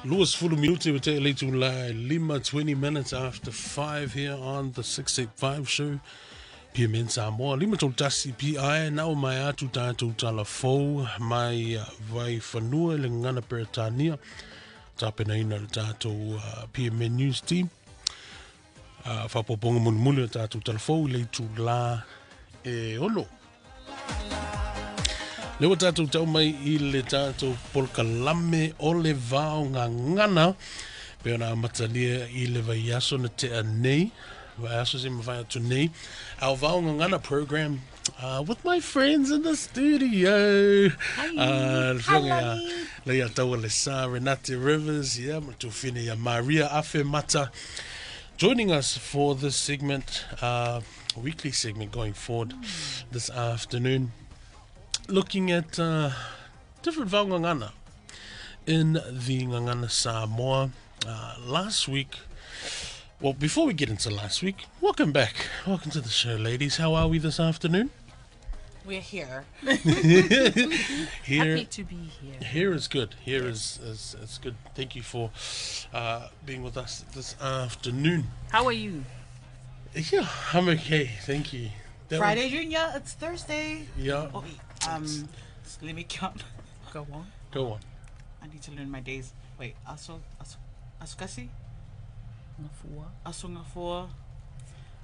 Louis Fulu Minuti with Late July, Lima 20 minutes after 5 here on the 685 show. PM Samoa, Lima Toltasi PI, now my atu tātou talafou, my vai whanua le ngana Peretania, tāpena ina le tātou PM News team. Whapoponga muni le tātou talafou, le tū e ono. Lewa tātou tau mai I le tātou polkalame o le vāo ngā ngana. Pea nā matalia I le vai aso na te anei. Vai aso se mawhai atu nei. Our vāo ngā ngana program with my friends in the studio. Hi. Leiataualesa, Renate Rivers, yeah, matufine ya Maria Afemata. Joining us for this segment, weekly segment going forward this afternoon. Looking at different whaongangana in the Ngangana Samoa. Last week, well, before we get into last week, welcome back. Welcome to the show, ladies. How are we this afternoon? We're here. Here, Happy to be here. here is good. Here is good. Thank you for being with us this afternoon. How are you? Yeah, I'm okay. Thank you. Friday, Junior. It's Thursday. Yeah. Oh, let me count. Go on. Go on. I need to learn my days. Wait, Asukasi? Asungafua.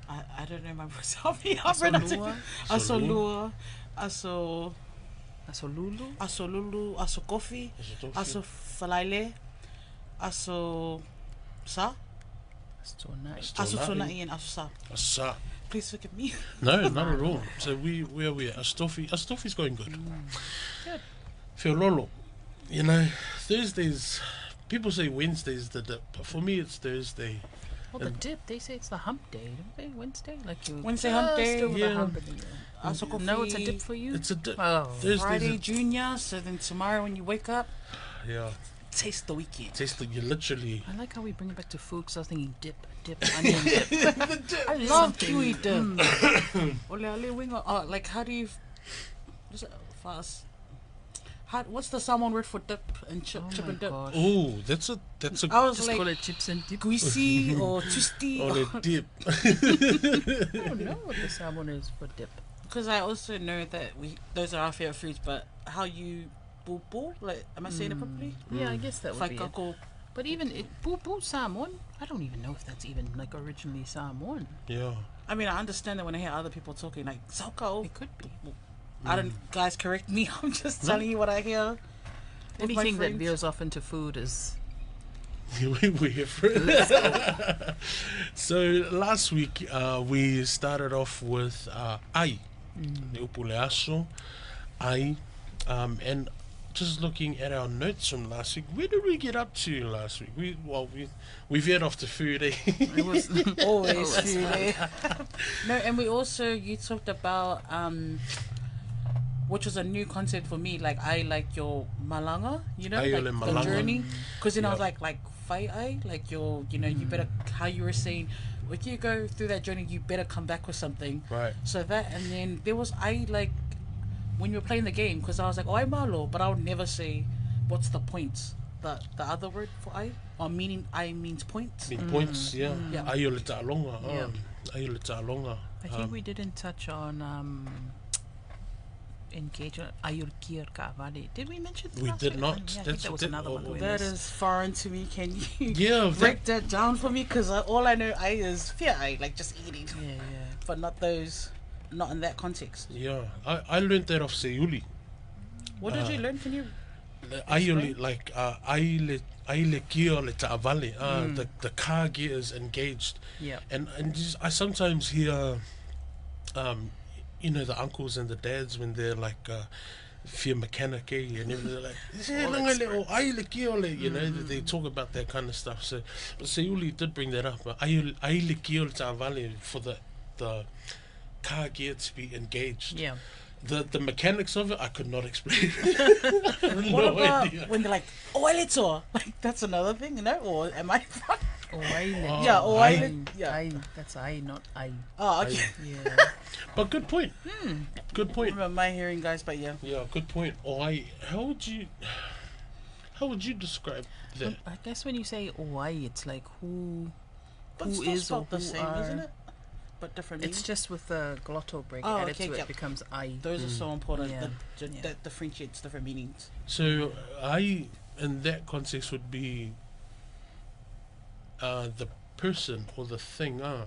I don't know my words. Help me out. Asolua. Asolulu, Aso Kofi, Aso Falaile, Aso Sa, Aso Sonai and Aso Sa. Asa. Please forgive me. No, not at all. So where are we at? Aso Tofi's going good. Good. Fiololo. You know, Thursdays, people say Wednesday's the dip, but for me it's Thursday. well, the dip, they say it's the hump day, don't they? Wednesday? Like you Wednesday hump day, over yeah. the hump. Aso Kofi. No, it's a dip for you? It's a dip. Oh. Thursday's Friday, Junior. So then tomorrow when you wake up, yeah. taste the weekend. Taste like you literally. I like how we bring it back to food because I was thinking dip, onion dip. I love kiwi dip. Ole ale winga. Like how do you fast? What's the Samoan word for dip and chip and dip? Gosh. Oh, that's a I was Just like call it chips and dip. guisi or twisty. or a dip. I don't know what the salmon is for dip. Because I also know that those are our favorite foods, but how you bubu, like am I saying it properly? Yeah, I guess that would be it. Whaikako. But even bubu Samoan, I don't even know if that's even like originally Samoan. Yeah. I mean, I understand that when I hear other people talking like Saukao. It could be. I don't. Guys, correct me. I'm just telling you what I hear. with my Anything that friends. veers off into food is We're here for it. So last week we started off with ai, the Upu Uiga Lasi, and just looking at our notes from last week, where did we get up to last week? We veered off to food. Eh? it was Always food. Eh? No, and you talked about which was a new concept for me. Like I like your malanga, you know, Ai like ole the malanga. journey. Because then I was Yep. like fight I like your, you know, you better how you were saying, if you go through that journey, you better come back with something. Right. So that, and then there was I like when you were playing the game, because I was like, oh, I malo, but I would never say what's the points. The other word for I, or meaning I means points. Mean points, yeah. Yeah. Ai ole ta'alonga. Yeah. Ai ole ta'alonga. I think we didn't touch on engagement. Ayurkir Kavali. Did we mention that? We last did week? not. Yeah, I think That's- that was that- another one. oh, we That missed. is foreign to me. Can you Yeah, break that down for me? Because all I know I is fear I, like just eating, Yeah. but not those, not in that context. Yeah, I learned that off Seuli. What did you learn? Can you? Ai ole like ai le kia le ta'avale. The car gear is engaged. Yeah. And just, I sometimes hear, you know, the uncles and the dads when they're like fear mechanic, and they're like, ai le kia ole, you know, they talk about that kind of stuff. So, but Seuli did bring that up. Ai le kia le ta'avale for the car gear to be engaged. Yeah. The mechanics of it, I could not explain. What about when they're like, oh, I let like that's another thing, you know? Or am I? Oh, I. Yeah, oh, I. I- Yeah. I. That's I, not I. Oh, okay. Yeah. But good point. Good I point. remember my hearing, guys, but yeah. Yeah, good point. How would you? How would you describe that? I guess when you say Owai, it's like who But who still is or spelled who the same, are. isn't it? But different It's meaning. just with the glottal break Oh, added okay, to it, yeah. it becomes I. Those are so important. Yeah. That differentiates different meanings. So I, in that context, would be the person or the thing. I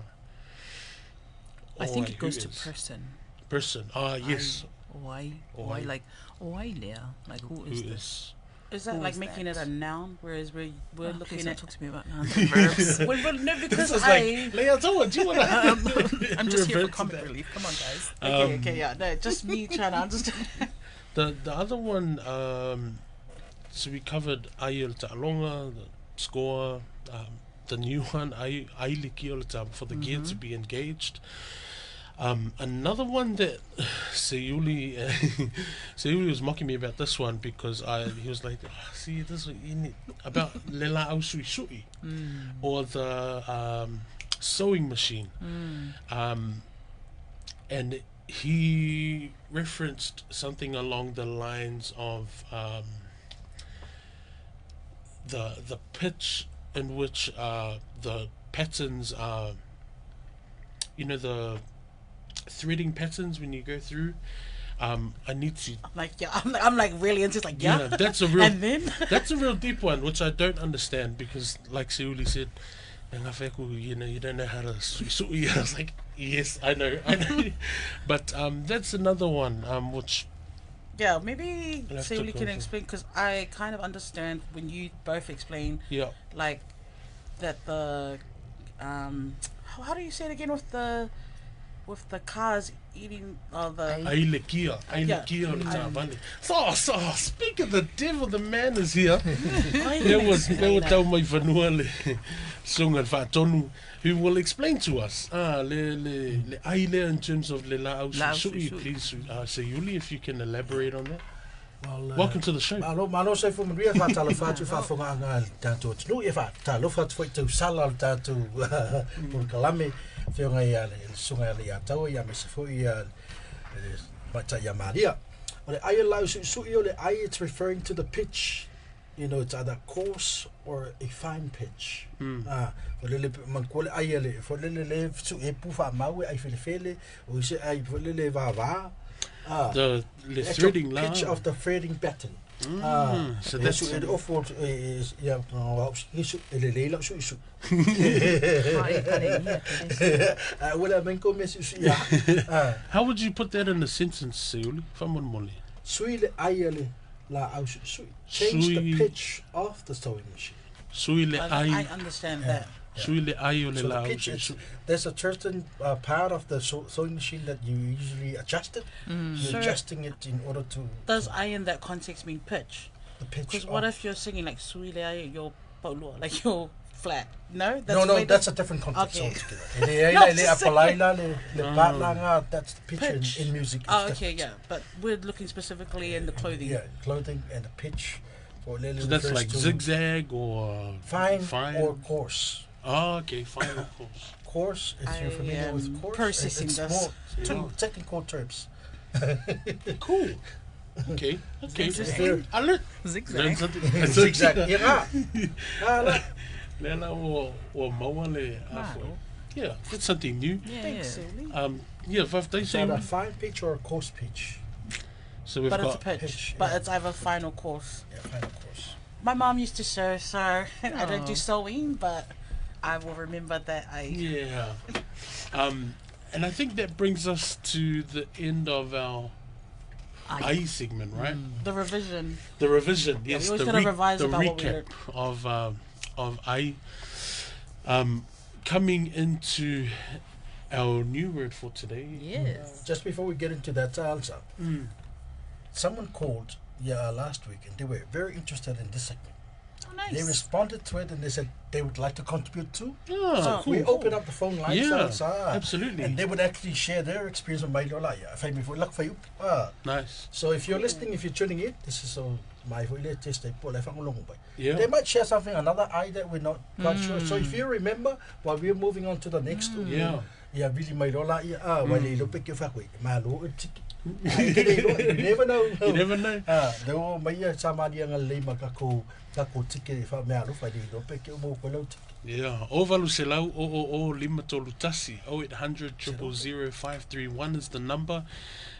think Oi, it goes who to is? person. Person. Yes. Why? Oi. Why like Owai Lea? Like who is Who this? is? Is that Who like is making that? it a noun, whereas we're Oh, looking please at. don't talk to me about nouns and verbs. Well, no, This because is like, Leiataualesa, do you want I'm just here for revert to comic that? relief. Come on, guys. Okay, yeah, no, just me trying to understand. The other one, so we covered Leiataualesa, the score, the new one, Ailiki for the gear to be engaged. Another one that Sayuli was mocking me about this one because he was like, see, this is you need about lela au sui sui or the sewing machine. And he referenced something along the lines of the pitch in which the patterns are, the threading patterns when you go through. I need to. Like, yeah, I'm like really into it, like, yeah. That's a real. And then That's a real deep one, which I don't understand because, like Seuli said, you don't know how to sui. I was like, yes, I know. But that's another one, which yeah, maybe I'll have to Sayuli go can for- explain because I kind of understand when you both explain yeah, like that the how do you say it again with the cars eating the ailekia o le tāwale. So speak of the devil, the man is here. There was tau mai whanua le sunga whaatonu who will explain to us le aile in terms of le la au La au sui. sui. Please, Sayuli, if you can elaborate on that. Well, Welcome to the show. Malo sei fu maria fa tala fa tu fa fonga nga tanto tnu e fa ta lo fa tu tu sala tanto por kalame fe nga ia le sunga ia tau ia me se fu ia bata ia maria. Ole ai la su le ai, it's referring to the pitch. It's either coarse or a fine pitch. Le man ko le ai le fo le su e pu fa mau ai fele o se ai fo le va. The Actual threading pitch line. of the threading pattern. So that's it offered is yeah ele leila su isu. Wala men ko mes isu ya. how would you put that in a sentence, Sayuli? Whamon mole. Sui le aiele la au su. Change Sui. the pitch of the sewing machine. Sui le I ai, understand that. sui le ai o le So la the au pitch, sui. there's a certain part of the sewing machine that you usually adjust it. You're So- adjusting it in order to Does I in that context mean pitch? the pitch. Because what of- if you're singing like Suile, your paulua, like your flat? No, No, that's a different context Okay. altogether. No, Le just apalaila, le patlanga, that's the pitch Pitch. in music. Oh, It's okay, different. yeah, but we're looking specifically in the clothing. Yeah, clothing and the pitch. For So that's like zigzag or fine, fine or coarse. Oh, okay, fine, of course. Coarse, if you're I familiar am with coarse, processing it's this. more Yeah. technical terms. Cool. Okay. Interesting. I learned Zigzag. something. Zigzag. Yeah. Lela o maua le afo. Wow. Yeah, that's something new. Yeah, Thanks, yeah. Suli. Yeah, 5 days. Is that a fine pitch or a coarse pitch? So we've But it's a got pitch. pitch, But yeah. it's either fine or course. Yeah, fine or coarse. My mom used to sew, so I don't do Oh. sewing, but I will remember that yeah. And I think that brings us to the end of our I segment, right? the revision. The revision, yes, we always the, gotta revise the about what we recap of I. Coming into our new word for today. Yes. Just before we get into that answer, someone called last week and they were very interested in this segment. Oh, nice. They responded to it and they said they would like to contribute too. Oh, So cool. We opened up the phone lines Yeah, absolutely. and they would actually share their experience on Mailola. Nice. So if you're listening, if you're tuning in, this is my latest Yeah. They might share something, another eye that we're not quite sure. So if you remember, while we're moving on to the next one, Yeah. really Mailola, You never know. You never know. Te o mai sa mari anga leima kako tike fa me alo fa di do pe ke mo ko lo tike. Yeah, o valu se lau o lima tolu tasi 0800 000 531 is the number.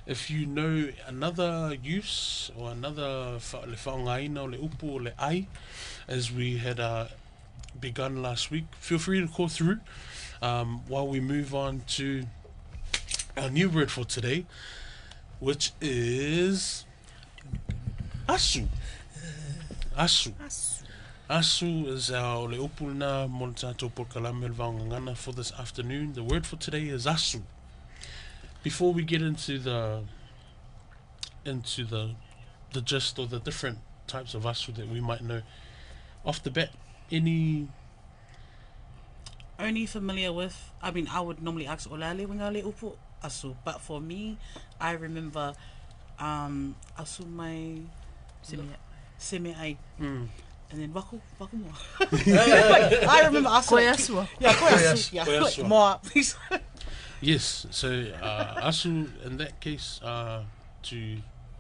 If you know another use or another le whaongaina o le upu o le ai, as we had begun last week, feel free to call through while we move on to our new word for today, which is asu. Asu. Asu is our le upuna mo le tātou porkalame le vaongangana for this afternoon. The word for today is asu. Before we get into the gist or the different types of asu that we might know, off the bat, any Only familiar with, I mean, I would normally ask Olale winga le upu asu, but for me, I remember asu mai seme ai. And then waku mo. I remember asu. Koe asua. Yeah, koe asu. Yeah, Koe asua. more, please. yes, so asu in that case to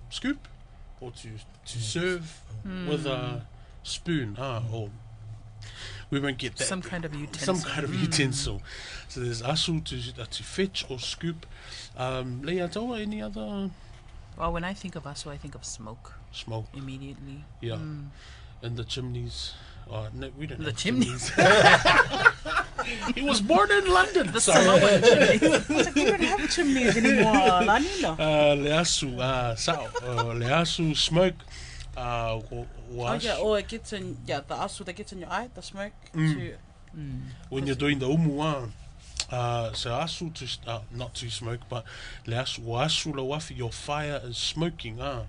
scoop or to serve with a spoon, or we won't get that. Some kind of utensil. Some kind of utensil. So there's asu to fetch or scoop. Leiataualesa, any other Well, when I think of asu, I think of smoke smoke? immediately. Yeah, and the chimneys. No, we don't The have chimneys. He was born in London. The Sorry. Samoan chimneys. I was like, we don't have chimneys anymore. Lanino. Le asu, le asu smoke. Oh yeah, or it gets in, the asu that gets in your eye, the smoke. To, When you're doing the umu, so asu to not to smoke, but le asu la wafi, your fire is smoking. What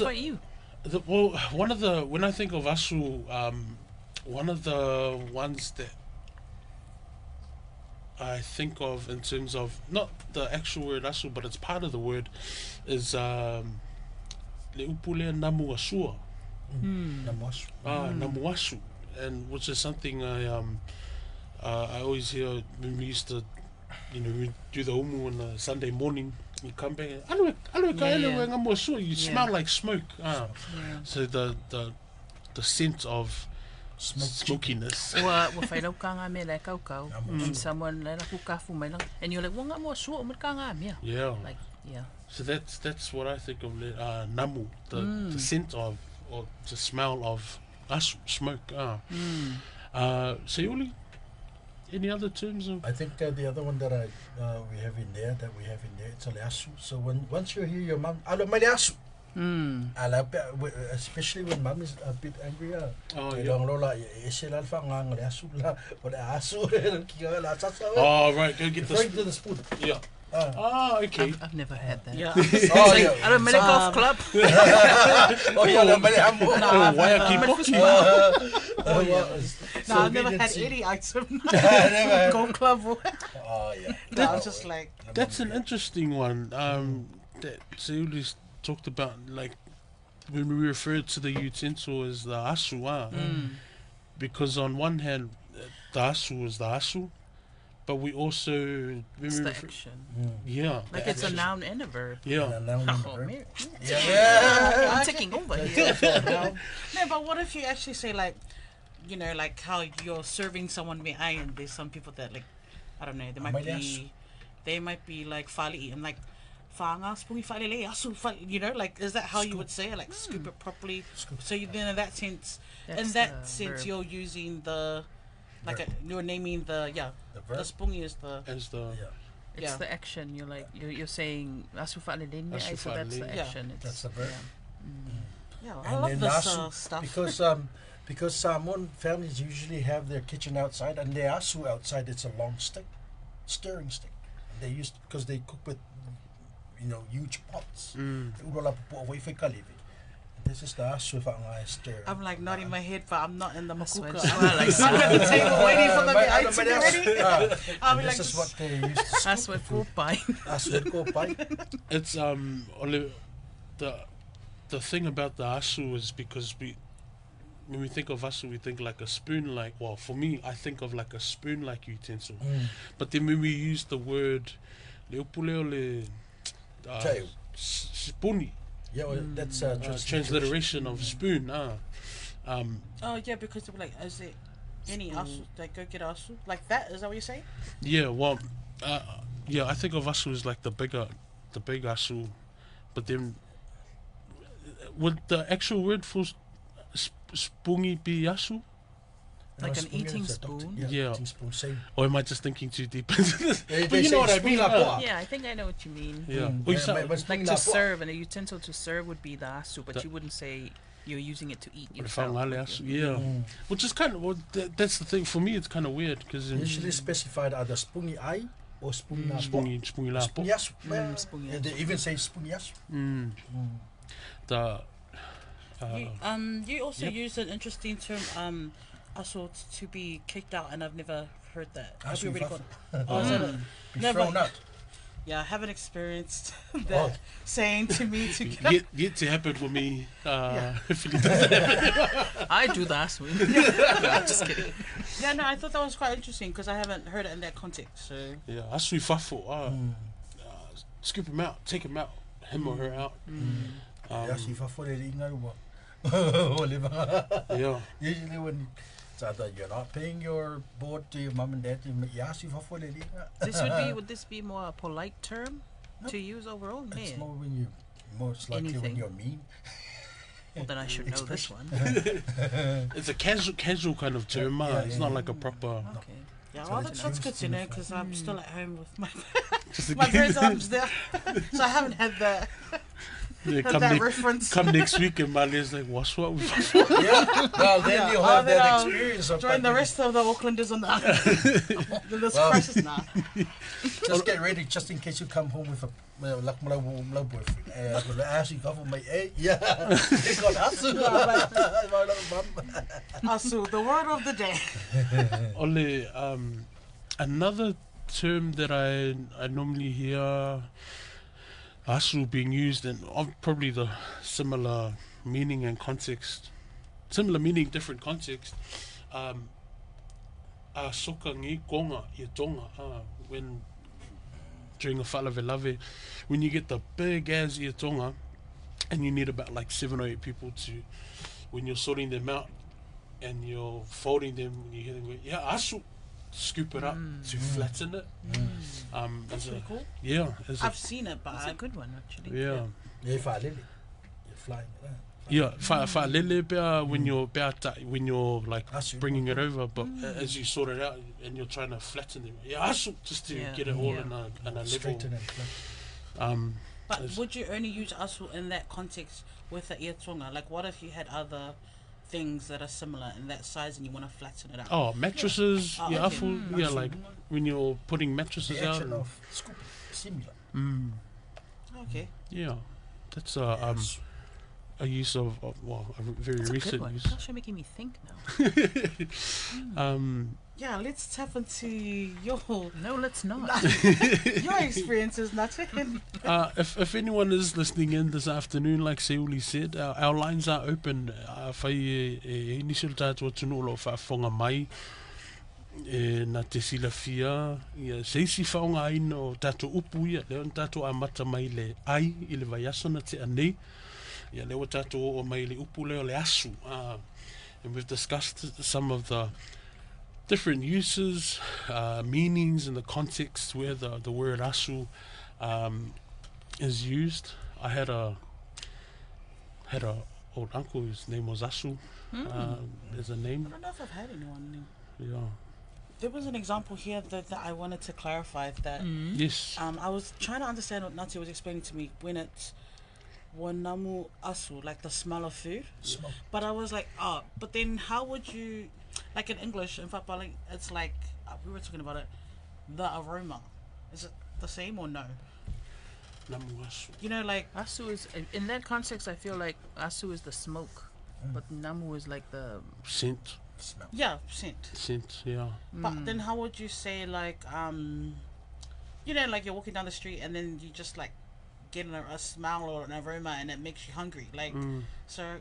about you? Well, when I think of asu, one of the ones that I think of in terms of not the actual word asu, but it's part of the word, is le upule namu asua. Namosu. Namu asu, and which is something I always hear when we used to, we do the umu on a Sunday morning. You come back and you smell like smoke. So the scent of smokiness. Wa whailau kanga me lai kaukau. And someone lai laku kafu mai lang. And you're like, wanga mo sua umir kanga mea. Yeah. Like, yeah. So that's what I think of namu, the scent of or the smell of smoke. So Yuli, any other terms of? I think the other one that we have in there, it's a leasu. So once you hear your mum, alo mai leasu. Especially when mum is a bit angry. Oh, right, go get the Right to the spoon. Yeah. Okay. I've never had that. yeah. Oh, yeah. I don't make golf club. Oh, yeah, no, many ammo. No, I've never had any item. Never. Golf club. Oh, yeah. No, I was just like, That's an interesting one. That Seuli talked about, like when we referred to the utensil as the asu, because on one hand, the asu is the asu, but we also It's the action. yeah, Like it's a noun and a verb. yeah. Oh, man. Yeah. I'm taking over here. no, but what if you actually say like, like how you're serving someone behind and there's some people that like, I don't know, they might be like fali and like, whaanga, spungi whalele, asu, like, is that how you would say it? Like, scoop it properly. So then in that sense, That's the verb. you're using the, like, you're naming the verb. spungi is the, As the It's Yeah. the action. You're like you're saying asu fa'alele, Asu so that's the fa'alele. action. It's, That's the verb. I love this stuff. Because Samoan families usually have their kitchen outside and their asu outside. It's a long stick, stirring stick. And they used because they cook with huge pots. This is the asu whaanga stir. I'm like nodding my head, but I'm not in the That's makuka. why- I'm like sitting at the table waiting for them to get ready. I'll be This like, is what they used to That's what full pie. asu ko pai. it's only the thing about the asu is because when we think of asu, we think like a spoon-like. Well, for me, I think of like a spoon-like utensil. But then when we use the word Le upuleo le Tail. spoonie. Yeah, well, that's Transliteration of spoon. Oh yeah, because they were like, is it any asu? Like go get asu? Like that? Is that what you're saying? Yeah, well, yeah, I think of asu as like the big asu, but then would the actual word for spoongy be asu? Like an eating spoon? Yeah. Eating spoon, same. Or am I just thinking too deep into this? They But you say know what I spoon mean? la poa. Yeah, I think I know what you mean. Yeah. Mm, Oi, yeah, sa- but spoon Like la to poa. serve, and a utensil to serve would be the asu, but you wouldn't say you're using it to eat Or the yourself. whaongale would asu, you? yeah. Mm. Which is kind of, well, that's the thing, for me it's kind of weird, because Usually specified either spoony ai or spoon la poa. spoongy la po. Spoon yasu. Spoon Yeah, they even say spoon yasu. Mm. The, You also Yep. used an interesting term, asu, to be kicked out, and I've never heard that. Have Asu you already fafu. got? Oh, is that it? Be Never. thrown out. Yeah, I haven't experienced that saying to me to get yet to happen with me, Yeah. if it doesn't. I do the asu. No, just kidding. Yeah, no, I thought that was quite interesting because I haven't heard it in that context. So Yeah, asu fafo, scoop him out, take him out, him or her out. Yasu fafu le inga rua. O le mga. Yeah. Usually when it's either you're not paying your board to your mum and dad, yasu fafu le inga. Would this be more a polite term to use overall? It's Man, more when you, most likely when Anything. you're mean. well, then I should know this one. It's a casual kind of term, Yeah, it's yeah, not yeah. like a proper... Okay. yeah, So well, it's that's good used to in know the because I'm still at home with my Just my parents' arms there, so I haven't had that Yeah, had that reference. come next week and Mali's like, what's what? Yeah, well then Yeah. you'll Oh, have then that I'll experience of Join that the when- rest of the Aucklanders on the this Well- crisis now. Just get ready, just in case you come home with a like my low boyfriend. I'm gonna ask you, come my yeah, they got asu. My little mum. Asu, the word of the day. Ole, another term that I normally hear asu being used, and probably the similar meaning and context, similar meaning, different context. A soka ngi konga I tonga, when during a whalavelave, when you get the big ass I tonga, and you need about like 7 or 8 people to, when you're sorting them out and you're folding them, and you hear them go, yeah, asu, scoop it up to flatten it. That's as a, pretty cool. yeah, as a, I've seen it, but That's a good one, actually. yeah. Yeah, fine, Lily. You're flying. Yeah, fa lele bea when you're when you're like Asu. bringing it over, but as you sort it out and you're trying to flatten them, yeah, asu, just to Yeah. get it all Yeah. in a level. Straighten and flat. But Yes. would you only use asu in that context with the iatonga? Like, what if you had other things that are similar in that size and you want to flatten it out? Oh, mattresses, Oh, yeah, okay. afu, yeah, like when you're putting mattresses The out. action And, of scooping, similar. Okay. yeah, that's a use of well, a very That's a good recent one. use. Gosh, you're making me think now. Yeah, let's tap into your No, let's not. your experiences, Nate. If anyone is listening in this afternoon, like Seuli said, our lines are open. Whai initial tātua tunu lo whaafonga mai, na te sila fia, ia seisi whaonga aina o tātua upu ia, leo tātua amata mai le ai, i le vai aso na te anei, ia leo tātua o mai le upu leo le asu. And we've discussed some of the different uses, meanings in the context where the word asu is used. I had a old uncle whose name was Asu. As a I name, don't know if I've had anyone. yeah. There was an example here that I wanted to clarify that Yes. I was trying to understand what Nate was explaining to me when it's wanamu asu, like the smell of food. Smoke. But I was like, oh, but then how would you, like in English, in fact, it's like, we were talking about it, the aroma. Is it the same or no? Namu Asu. You know, like, Asu is, in that context, I feel like Asu is the smoke, but Namu is like the... Scent. Smell. yeah, scent. Scent, yeah. But then how would you say, like, you know, like you're walking down the street and then you just like get a smell or an aroma and it makes you hungry. Like, so,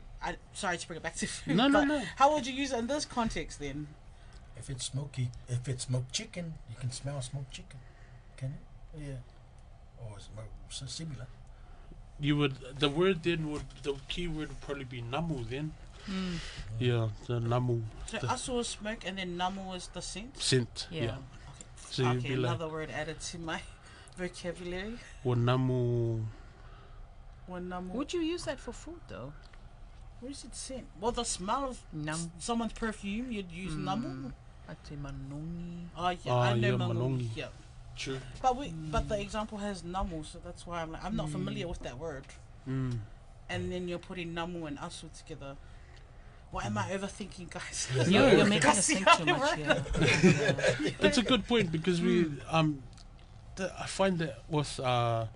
sorry to bring it back to food. No, no, but no. How would you use it in this context then? If it's smoky, if it's smoked chicken, you can smell smoked chicken. Can you? Yeah. Or is it similar? You would, the key word would probably be namu then. Yeah, the namu. So the aso is smoke, and then namu is the scent. scent. Yeah. So you'd Okay, be like, another word added to my vocabulary. or namu. One namu. Would you use that for food though? What is it scent? Well, the smell of someone's perfume, you'd use namu. I'd say manongi. Oh yeah, I know yeah, manongi. Yeah. True. But the example has namu, so that's why I'm not familiar with that word. Mm. And then you're putting namu and asu together. Why am I overthinking, guys? You're making us think too much. Yeah. That's a good point because we I find that with a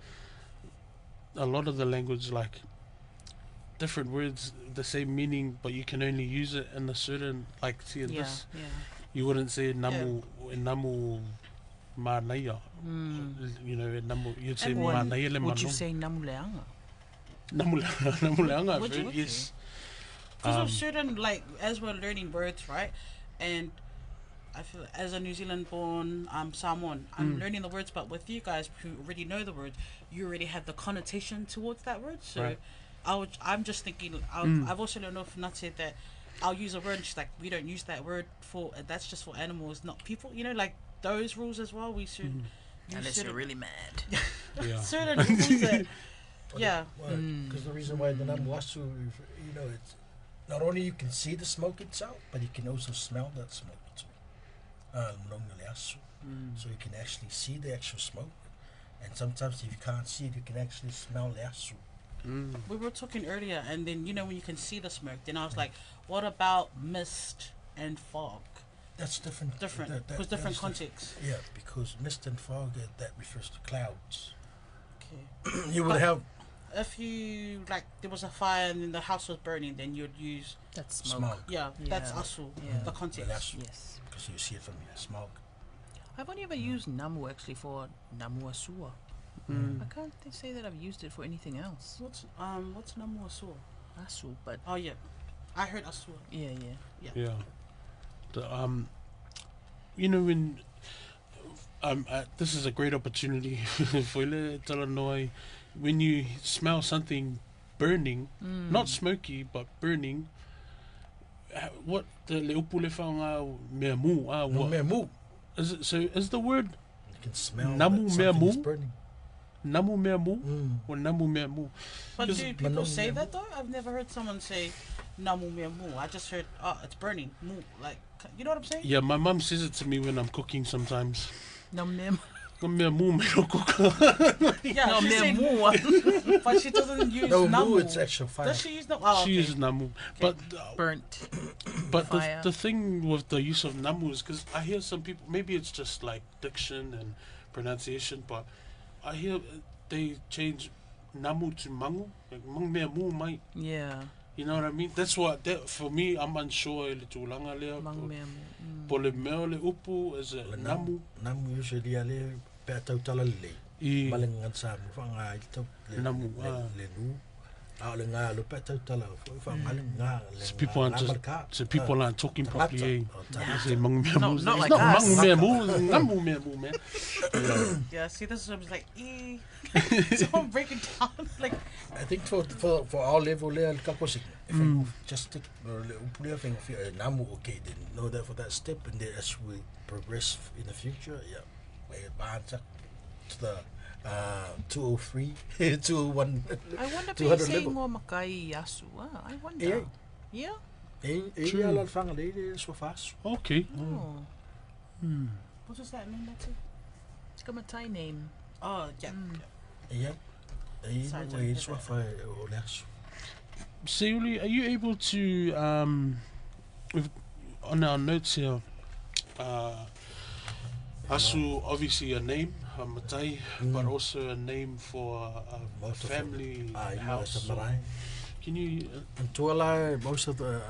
lot of the language, like different words, the same meaning, but you can only use it in a certain, like, see in this, you wouldn't say namu manaya. You know, namu, you'd say manaya le Would you say namu leanga? Namu leanga, Would you? yes. Because of certain, like, as we're learning words, right? And I feel as a New Zealand born Samoan, I'm learning the words, but with you guys who already know the words, you already have the connotation towards that word. So I'm just thinking, I've also learned off Renate that I'll use a word and she's like, we don't use that word for, that's just for animals, not people. You know, like those rules as well. We should use Unless you're really mad. certain rules that, Because the reason why the namu asu, you know, it's not only you can see the smoke itself, but you can also smell that smoke too. So you can actually see the actual smoke, and sometimes if you can't see it, you can actually smell the asu. We were talking earlier, and then you know when you can see the smoke, then I was like, what about mist and fog? That's different. Because different contexts. Yeah, because mist and fog, that refers to clouds. Okay. You would have. If you, like, there was a fire and then the house was burning, then you'd use... That's smoke. Yeah, that's asu, the context. Yes. Because you see it from the smoke. I've only ever used namu actually for namu asua. I can't say that I've used it for anything else. What's namu asu? Asu, but... Oh, yeah. I heard asu. Yeah. The, you know, when... this is a great opportunity for Talanoi. When you smell something burning, not smoky, but burning, what the Upu Uiga mea mu? Mea mu. Is it, so is the word you can smell namu that mea something mu? is burning. Namu mea mu? Or namu mea mu? But do people say that though? I've never heard someone say namu mea mu. I just heard, it's burning. Mu. Like, you know what I'm saying? Yeah, my mum says it to me when I'm cooking sometimes. Nam mem. Mea mu me no cook. Yeah, No, she mea said mu. but she doesn't use No, namu. mu, it's actual fire. Does she use namu? Oh, She uses namu. But Burnt. But Fire. the thing with the use of namu is because I hear some people, maybe it's just like diction and pronunciation, but I hear they change namu to mangu, like mang mea mu mai. Yeah. You know what I mean? That's what, for me, I'm unsure. Le tūlanga lea. Mang mea mu. Po le meo le upu, is it namu? Namu usually ale pe tautala le. I Malengan sa mo whanga I tau Namu, le nu. A le ngā lo pe tautala whanga ngā le so people aren't just, so people aren't talking properly. They say mang mea mu. No, not It's like not us. mang mea mu, namu mea mu, man. Yeah, see, this is what I was like, so I'm breaking down. Like, I think for our level le kaposik. If I just stick le upule thing namu okay, then know that for that step, and then as we progress in the future, we advance to the 203, 201. I wonder if 200 they say level. ngō makai asu. I wonder. Yeah? E ala whanga le so fast. Okay. Oh. what does that mean, Matty? It's got my Thai name. Oh, yeah. Yeah. Sorry, E didn't so hear fa o le asu. Seuli, are you able to, on our notes here, Asu, obviously a name, a matai, but also a name for a family house. So can you... And tuala, most of the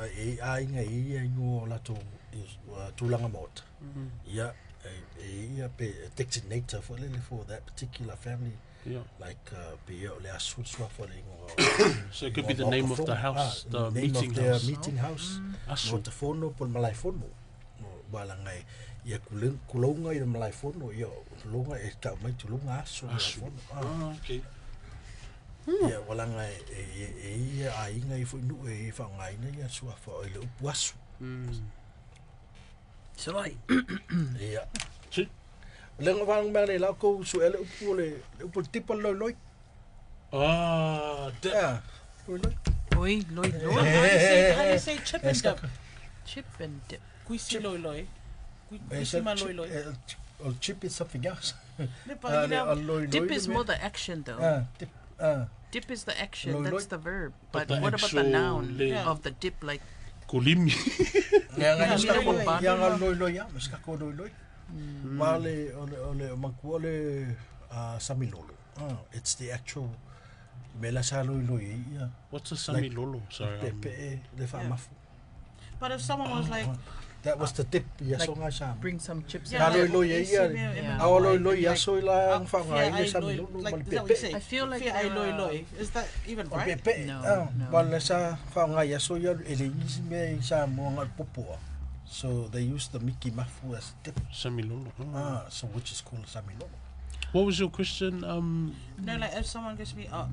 ainga ingo lato is tulanga mot. Yeah, a designator for that particular family. Yeah. Like be le asu for So it could be the name of the house, the name meeting of their house. meeting house. Asu. No te fono pol malai fono. Walangai ia kulonga i malai fono ia kulonga e tau mai tulunga aso fono Okay. ia walanga ia ainga i fo nu e fa ngaina ia sua fo ile upu aso So I. ia Si. lenga wang mele la ko su ele upu tipo loi Dip. yeah loi Oi, loi, How loi. do you say chip and dip? Chip and dip. Kuisi loi loi. Kuisi ma loi loi. chip is something else Ne, but you know, Dip is more the action, though. dip Dip is the action. Loi, That's loi. the verb. But But the what about the actual noun le- of the dip? Like, Kulimi. yang loi ya mas ka ko loi male ole makuole samilolo it's the actual mela sa loi ya What's a samilolo? Sorry. pepe le fa mafu but if someone was like, that was the tip ya Like so nga sa bring some chips Yeah, in. Loi like, loi okay, ya Yeah. awalo loi ya so uh, la fa nga fear ile ai samilolo loi, like, mal is that what you say? I feel like Fear ai there loi are- loi. Is that even right? pepe No, no. wala sa fa nga ya so ya ele me sa mo nga popo so they use the Mickey mafu as tip Samilolo. so which is called samilolo. What was your question? No, like if someone gives me, I'll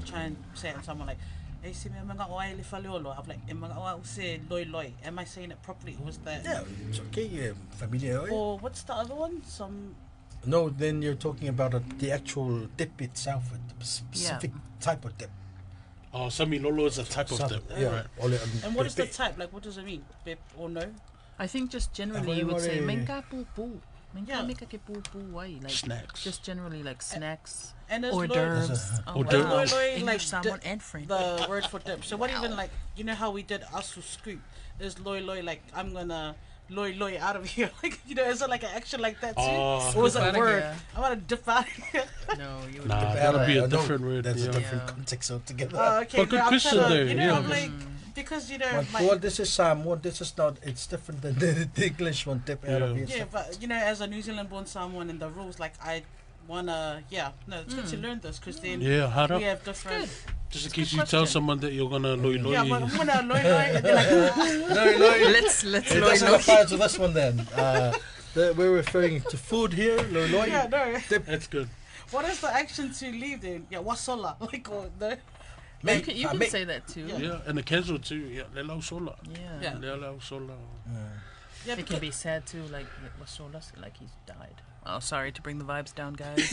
try and say it to someone like, "Hey, see me, mga oai le faleolo." I'm like, "Mga oai se loi loi." Am I saying it properly? Or was that? Yeah, it's okay. Familiar. Or what's the other one? Some. No, then you're talking about the actual dip itself, the specific type of dip. Oh, samilolo is a type of dip. Yeah. Right. And what is the type? Like, what does it mean? Bip or no? I think just generally you would say menka pupu. Menka Yeah. meka ke pupu wai. Like Snacks. just generally like snacks, And there's hors loi, d'oeuvres. Oh, Hors d'oeuvres. wow. Loi loi, English, like Samoan, dip, and French. the word for dip. So what even like, you know how we did asu scoop? Is loi loi like I'm gonna loi loi out of here? Like, you know, is it like an action like that too? Oh. Or was it Scoop a out of word? here. I want to dip out of here. No, you would. Nah, that'll be a No, different word. That's yeah. a different Yeah. context altogether. Oh, okay. But good I'm question trying to- though, You know, yeah. I'm like, because you know, But like, this is Samoan. This is not. It's different than the English one. Dip out of Yeah. here. yeah, but you know, as a New Zealand-born Samoan and the rules, like I wanna, no, it's good to learn this because then Yeah, hard we up. have different. Just in It's a case good you tell question. someone that you're gonna loi loi. Yeah, but I'm gonna loi loi and then like, Let's It loi doesn't loi. apply to this one then. We're referring to food here. Loi. yeah, no. That's good. What is the action to leave then? Yeah, wasola, like or no. You can say that too. Yeah. Yeah, and the casual too. Yeah, lelau sola. Yeah. Yeah. Lelau sola. Yeah, It can be sad too, like Wasolas, like he's died. Oh, sorry to bring the vibes down, guys.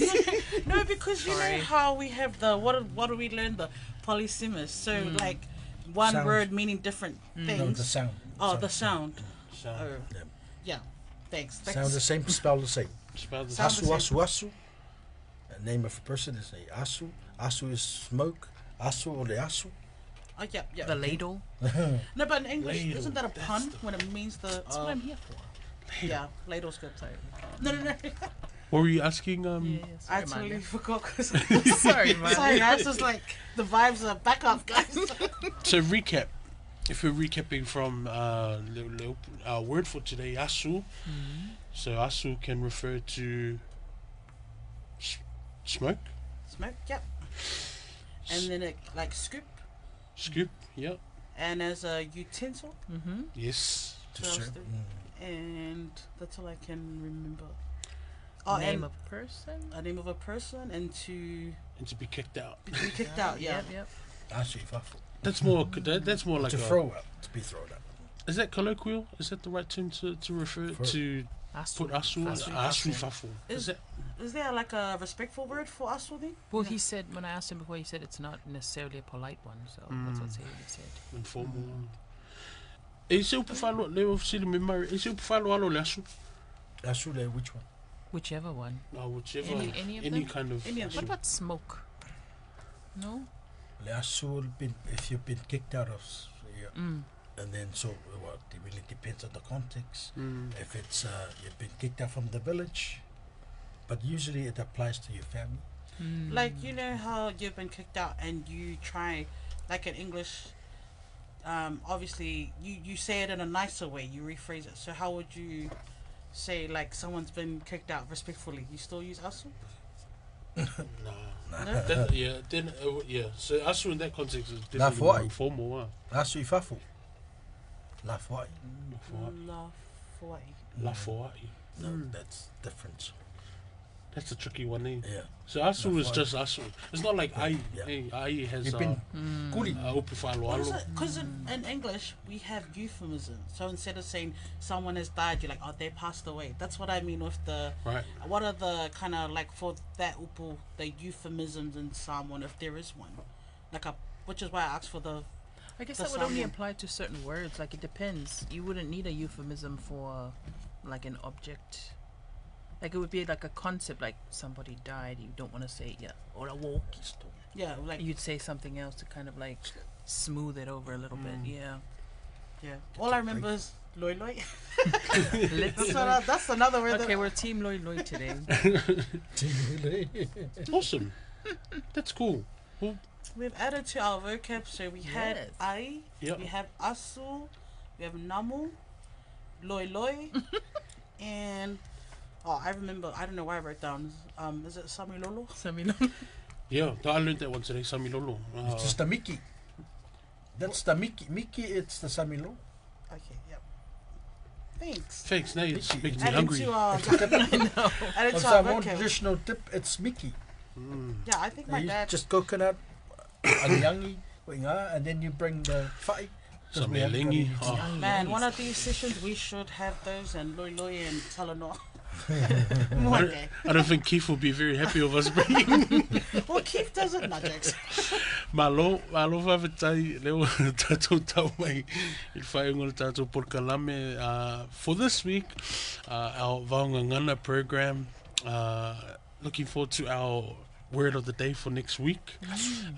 no, because you Sorry. know how we have the what do we learn, the polysemous? So like one Sound. word meaning different No, things. the sound. Oh, the sound. So, Oh, Yeah. yeah. Thanks. Sound the same, spell the same. spell the Sound- Asu, asu, asu. The name of a person is a asu. Asu is smoke. Asu or the asu. Oh, yeah, yeah. The ladle. No, but in English, Ladle, isn't that a that's pun the- when it means the? That's what I'm here for. Yeah, ladle's good. Sorry. No. What were you asking? Yeah, I sorry, totally Mother. forgot because Sorry, man. sorry, guys. Just like the vibes are back up, guys. So recap. If we're recapping from our word for today, asu. So asu can refer to smoke, Smoke. Yep. And then it like scoop, scoop. Yeah. and as a utensil. Mm-hmm. Yes. To What else serve. do- And that's all I can remember. Oh, Name and of person. a name of a person, and to And to be kicked out. be kicked out. Yeah. Yep. Asu, fafu. That's more. That's more like To a, throw out. To be thrown out. Is that colloquial? Is that the right term to refer For- to Asu. put asu? Asu. Asu fafu. Is Is- that? Is there like a respectful word for asu then? Well, he said when I asked him before, he said it's not necessarily a polite one, so that's what he said. Informal. E se upu whalo, leo sili me mari, e se upu whalo alo le asu? Asu, le which one? Whichever one. Whichever, Any of any them? kind of Any of asu. What about smoke? No. Le asu, if you've been kicked out of, yeah, Mm. and then so well, it really depends on the context. Mm. If it's you've been kicked out from the village, but usually it applies to your family. Mm. Like, you know how you've been kicked out and you try, like in English, obviously you say it in a nicer way, you rephrase it. So how would you say like someone's been kicked out respectfully? You still use asu? No. No? Then yeah. So asu in that context is La definitely more foi. informal. Asu i fafu. La foi. La Lafoai. Lafoai. No, that's different. That's a tricky one, eh? Yeah. So asu is Lafoai. just asu. It's not like ai. Yeah. Eh, ai has You've been kuri. upu whalo What is alo. it? Because in English, we have euphemisms. So instead of saying someone has died, you're like, oh, they passed away. That's what I mean with the... Right. What are the kind of, like, for that upu, the euphemisms in Samoan, if there is one? Like which is why I asked for the... I guess The that would only Samoan. apply to certain words. Like, it depends. You wouldn't need a euphemism for, like, an object. Like, it would be like a concept, like somebody died. You don't want to say, yeah, or a walk. Yeah, like... You'd say something else to kind of, like, smooth it over a little bit. Yeah. Yeah. All I remember is loi loi. Let's That's another word. Okay, we're Team Loi Loi today. Awesome. That's cool. Well, We've added to our vocab, so we had Yes. ai, Yep. we have asu, we have namu, loi loi, and I remember. I don't know why I wrote down. Is it samilolo? Samilolo. yeah, I learned that one today, Samilolo. It's just the Mickey. That's the Mickey. Mickey, it's the Samilo. Okay, yep. Thanks. Thanks, now it's Mickey. making me Added hungry. to our It's a tip. added What's to our that one vocab. traditional tip? It's Mickey. Yeah, I think They my use dad. just coconut, aliangi, winga, and then you bring the whai. 'cause Some we haven't got elengi. any- Oh, Man, one of these sessions we should have those and loi loi and talanoa. I One don't, day. I don't think Keith will be very happy of us bringing. Well, Keith doesn't. No jokes. Malo whawhetai leo tātou tau mai I whaingo le tātou porkalame. For this week, our Vaunga Ngana program, looking forward to our word of the day for next week.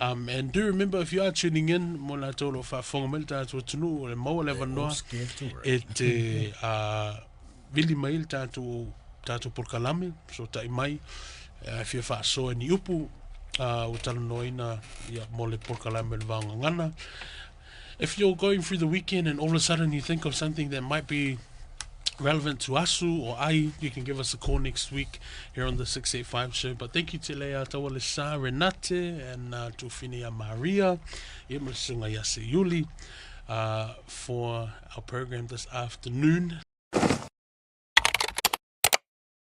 And do remember, if you are tuning in, mo la tolo whawhonga mele tātou tunu o le maua lewa They're all noa, scared too, right? e te vili mai le tātou porkalame, so tai mai, if you're whaasoa ni upu, o tala noina ia mo le porkalame le vaunga ngana. If you're going through the weekend and all of a sudden you think of something that might be relevant to Asu or ai, you can give us a call next week here on the 685 show. But thank you to Leiataualesa, Renate, and to Finia Maria, Emerson Yuli, for our program this afternoon.